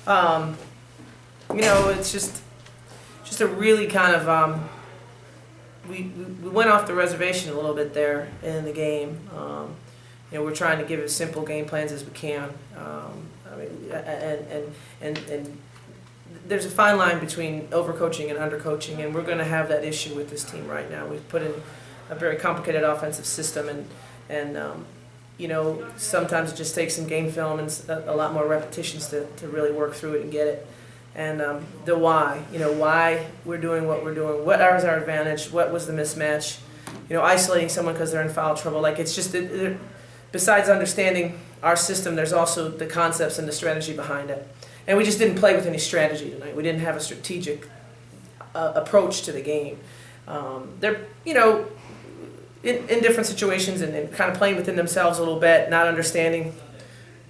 It's just a really kind of we went off the reservation a little bit there in the game. We're trying to give as simple game plans as we can. And there's a fine line between overcoaching and undercoaching, and we're going to have that issue with this team right now. We've put in a very complicated offensive system, and sometimes it just takes some game film and a lot more repetitions to really work through it and get it. And the why, why we're doing what we're doing, what is our advantage, what was the mismatch, isolating someone because they're in foul trouble. Like, it's just, besides understanding our system, there's also the concepts and the strategy behind it. And we just didn't play with any strategy tonight. We didn't have a strategic approach to the game. They're, in different situations and kind of playing within themselves a little bit, not understanding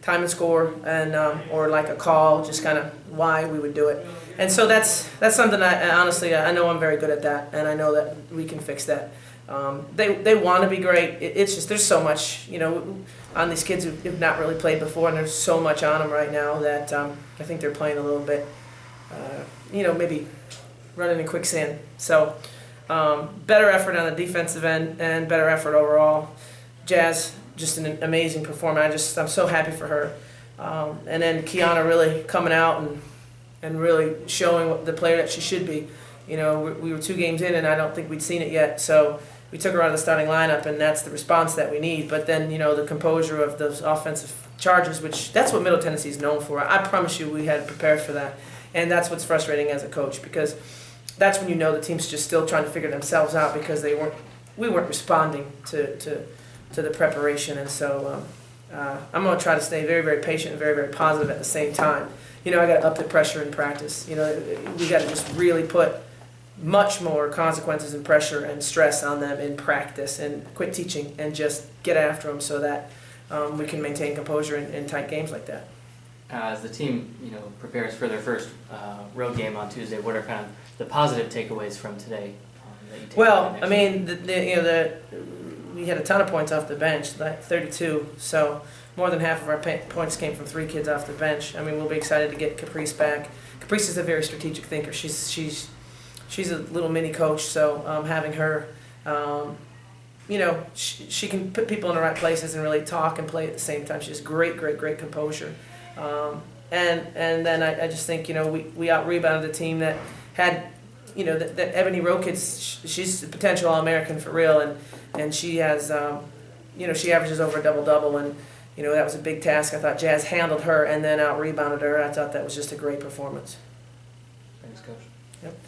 time and score, and or like a call, just kind of why we would do it. And so that's something I know I'm very good at that, and I know that we can fix that. They want to be great. It's just there's so much on these kids who've not really played before, and there's so much on them right now that I think they're playing a little bit, maybe running in quicksand. So better effort on the defensive end and better effort overall. Jazz, just an amazing performer. I'm so happy for her. And then Kiana really coming out and really showing what the player that she should be. We were 2 games in, and I don't think we'd seen it yet. So we took her out of the starting lineup, and that's the response that we need. But then, the composure of those offensive charges, which that's what Middle Tennessee is known for. I promise you we had prepared for that. And that's what's frustrating as a coach, because that's when the team's just still trying to figure themselves out because we weren't responding to the preparation. And so I'm going to try to stay very, very patient and very, very positive at the same time. I got to up the pressure in practice. We got to just really put much more consequences and pressure and stress on them in practice, and quit teaching and just get after them so that we can maintain composure in tight games like that. As the team, prepares for their first road game on Tuesday, what are kind of the positive takeaways from today that you take? Well, I mean, we had a ton of points off the bench, like 32. So more than half of our points came from 3 kids off the bench. I mean, we'll be excited to get Caprice back. Caprice is a very strategic thinker. She's a little mini coach. So having her, she can put people in the right places and really talk and play at the same time. She has great composure. And then I just think we out rebounded the team that had that Ebony Rowe kid. She's a potential All-American for real, and she has she averages over a double, and that was a big task. I thought Jazz handled her and then out rebounded her. I thought that was just a great performance. Thanks, Coach. Yep.